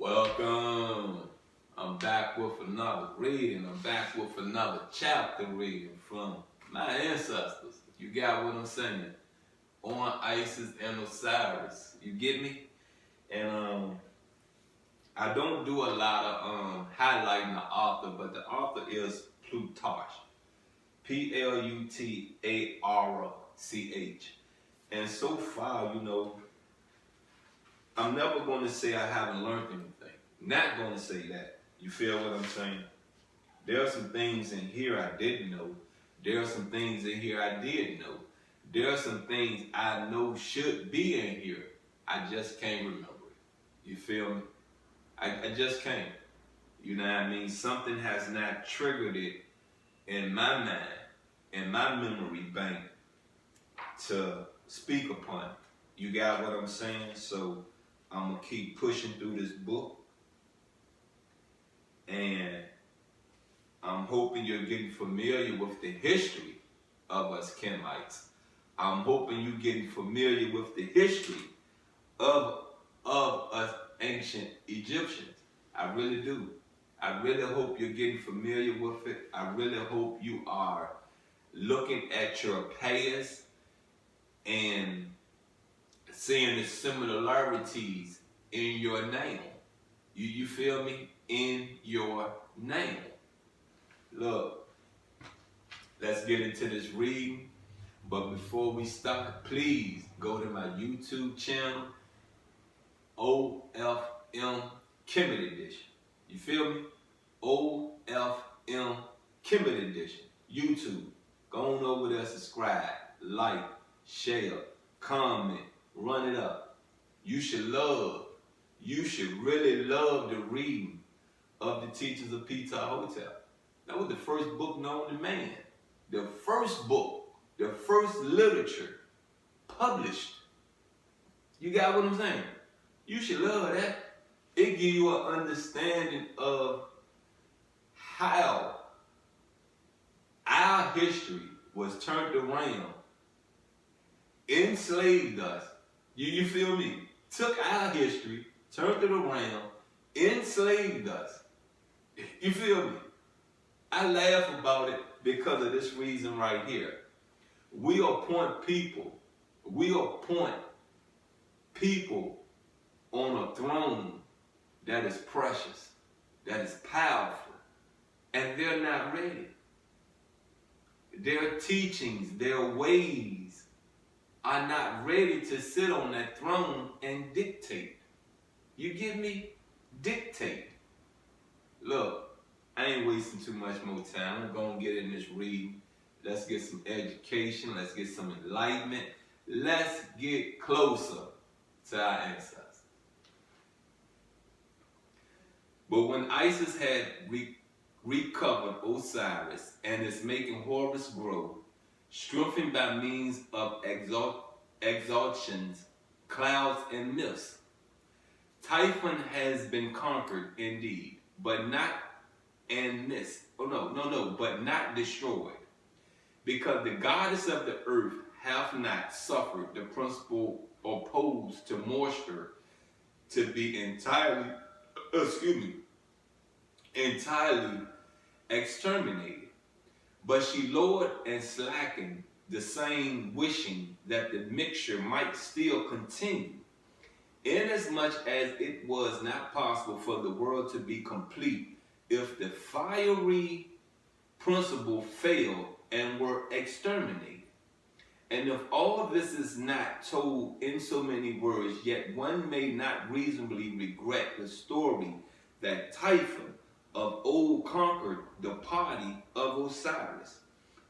Welcome. I'm back with another reading. I'm back with another chapter reading from my ancestors. You got what I'm saying? On Isis and Osiris. You get me? And I don't do a lot of highlighting the author, but the author is Plutarch. Plutarch. And so far, I'm never going to say I haven't learned anything. Not going to say that. You feel what I'm saying? There are some things in here I didn't know. There are some things in here I did know. There are some things I know should be in here. I just can't remember it. You feel me? I just can't. You know what I mean? Something has not triggered it in my mind, in my memory bank to speak upon. You got what I'm saying? So I'm going to keep pushing through this book. And I'm hoping you're getting familiar with the history of us Kemites. I'm hoping you're getting familiar with the history of us ancient Egyptians. I really do. I really hope you're getting familiar with it. I really hope you are looking at your past and seeing the similarities in your name. You feel me? In your name. Look, let's get into this reading. But before we start, please go to my YouTube channel, OFM Kemet Edition. You feel me? OFM Kemet Edition. YouTube. Go on over there, subscribe, like, share, comment, run it up. You should really love the reading of the teachings of Peter Hotel. That was the first book known to man. The first book, the first literature published. You got what I'm saying? You should love that. It gives you an understanding of how our history was turned around, enslaved us. You feel me? Took our history, turned it around, enslaved us. You feel me? I laugh about it because of this reason right here. We appoint people on a throne that is precious, that is powerful, and they're not ready. Their teachings, their ways are not ready to sit on that throne and dictate. You get me? Dictate. Look, I ain't wasting too much more time. I'm going to get in this reading. Let's get some education. Let's get some enlightenment. Let's get closer to our ancestors. But when Isis had recovered Osiris and is making Horus grow, strengthened by means of exaltations, clouds, and myths, Typhon has been conquered indeed, but not but not destroyed, because the goddess of the earth hath not suffered the principle opposed to moisture to be entirely exterminated. But she lowered and slackened the same, wishing that the mixture might still continue, inasmuch as it was not possible for the world to be complete if the fiery principle failed and were exterminated. And if all this is not told in so many words, yet one may not reasonably regret the story that Typhon of old conquered the party of Osiris.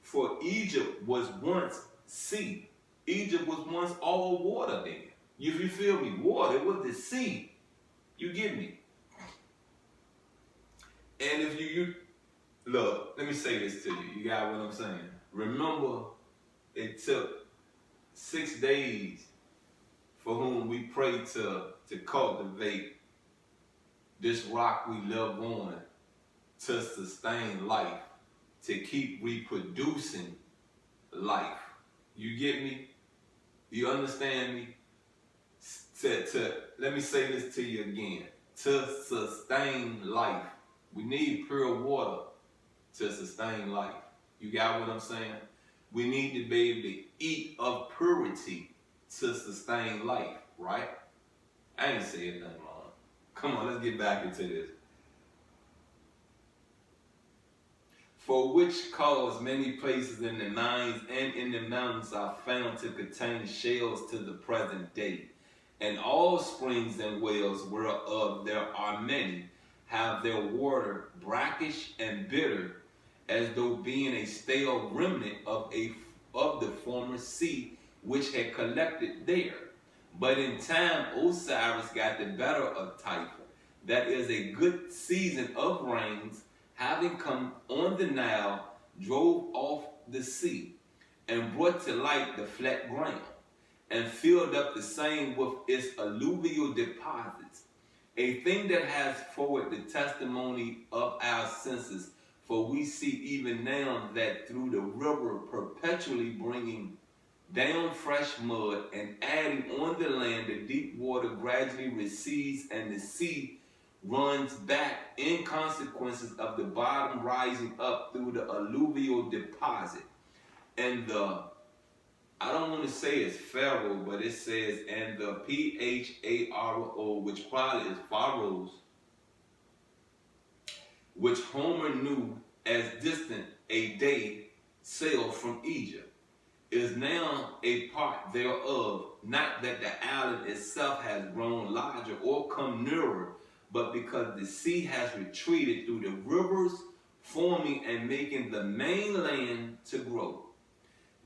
For Egypt was once sea. Egypt was once all water then. If you feel me, water, it was the sea. You get me? And if you look, let me say this to you. You got what I'm saying? Remember, it took 6 days for whom we pray to cultivate this rock we live on, to sustain life, to keep reproducing life. You get me? You understand me? Let me say this to you again. to sustain life. We need pure water to sustain life. You got what I'm saying? We need to be able to eat of purity to sustain life, right? I ain't saying nothing wrong. Come on, let's get back into this. For which cause many places in the mines and in the mountains are found to contain shells to the present day. And all springs and wells whereof there are many, have their water brackish and bitter, as though being a stale remnant of the former sea which had collected there. But in time Osiris got the better of Typhon, that is a good season of rains, having come on the Nile, drove off the sea, and brought to light the flat ground, and filled up the same with its alluvial deposits, a thing that has forward the testimony of our senses. For we see even now that through the river perpetually bringing down fresh mud and adding on the land, the deep water gradually recedes, and the sea runs back in consequences of the bottom rising up through the alluvial deposit. And I don't want to say it's Pharaoh, but it says, and the Pharo, which probably is Pharaohs, which Homer knew as distant a day sail from Egypt, is now a part thereof, not that the island itself has grown larger or come nearer, but because the sea has retreated through the rivers, forming and making the mainland to grow.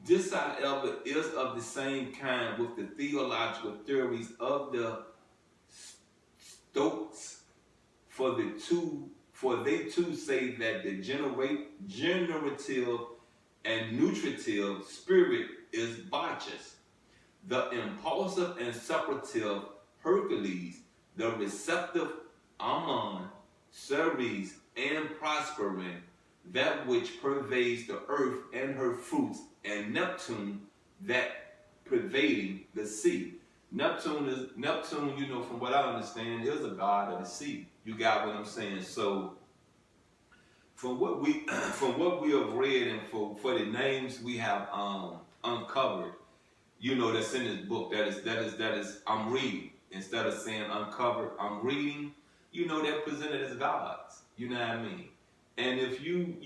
This, however, is of the same kind with the theological theories of the Stoics, for they too say that the generative and nutritive spirit is Bacchus, the impulsive and separative Hercules, the receptive Ammon, Ceres, and Prospering, that which pervades the earth and her fruits, and Neptune, that pervading the sea. Neptune, you know, from what I understand, is a god of the sea. You got what I'm saying? So, from what we have read, and for the names we have uncovered, you know, that's in this book, that is I'm reading. Instead of saying uncovered, I'm reading. You know, they're presented as gods. You know what I mean? And if you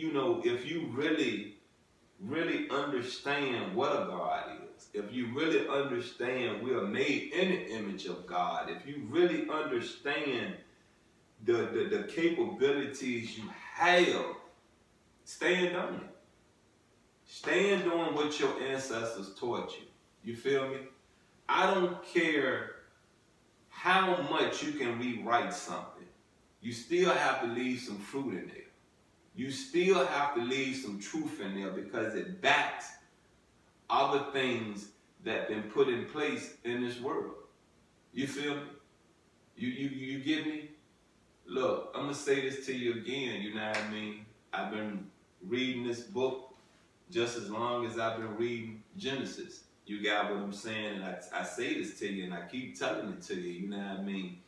really understand what a God is, if you really understand we are made in the image of God, if you really understand the capabilities you have, stand on it. Stand on what your ancestors taught you. You feel me? I don't care how much you can rewrite something. You still have to leave some fruit in there. You still have to leave some truth in there, because it backs other things that been put in place in this world. You feel me? You get me? Look, I'm going to say this to you again, you know what I mean? I've been reading this book just as long as I've been reading Genesis. You got what I'm saying? And I say this to you, and I keep telling it to you, you know what I mean?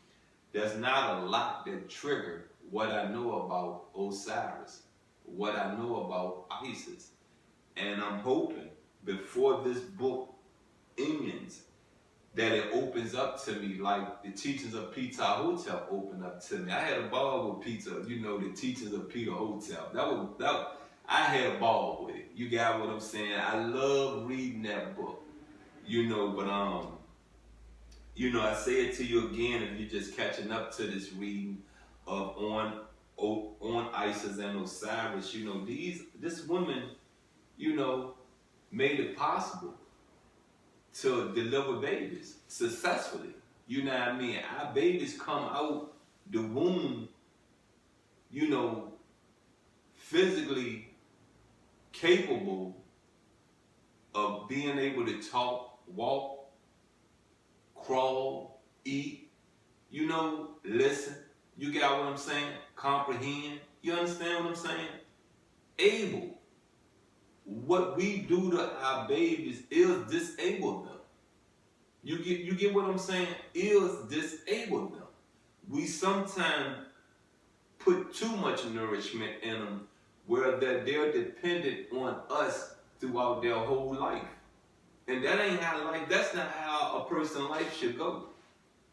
There's not a lot that triggered what I know about Osiris, what I know about Isis. And I'm hoping before this book ends that it opens up to me like the teachings of Peter Hotel opened up to me. I had a ball with Peter, you know, the teachings of Peter Hotel. I had a ball with it. You got what I'm saying? I love reading that book, you know, but you know, I say it to you again if you're just catching up to this reading of on Isis and Osiris. You know, this woman, you know, made it possible to deliver babies successfully. You know what I mean? Our babies come out the womb, you know, physically capable of being able to talk, walk, crawl, eat, you know, listen. You got what I'm saying? Comprehend. You understand what I'm saying? Able. What we do to our babies is disable them. You get what I'm saying? Is disable them. we sometimes put too much nourishment in them where they're dependent on us throughout their whole life. And that ain't how life, that's not how a person's life should go.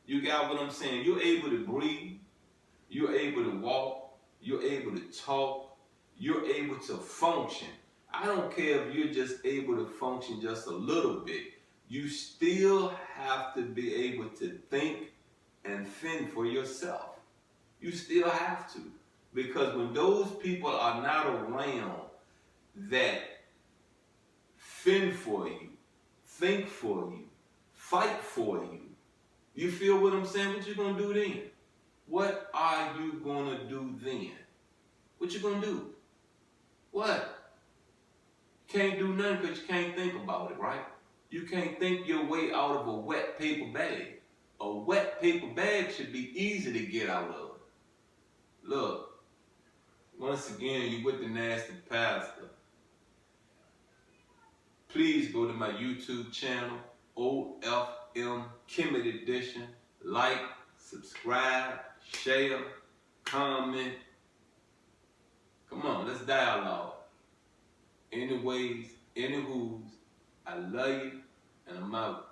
You got what I'm saying? You're able to breathe, you're able to walk, you're able to talk, you're able to function. I don't care if you're just able to function just a little bit. You still have to be able to think and fend for yourself. You still have to. Because when those people are not around that fend for you, think for you, fight for you, you feel what I'm saying? What you gonna do then? What are you gonna do then? What you gonna do? What? You can't do nothing because you can't think about it, right? You can't think your way out of a wet paper bag. A wet paper bag should be easy to get out of. Look, once again, you with the nasty pastor. Please go to my YouTube channel, OFM Kemet Edition. Like, subscribe, share, comment. Come on, let's dialogue. Anyways, anywho's, I love you, and I'm out.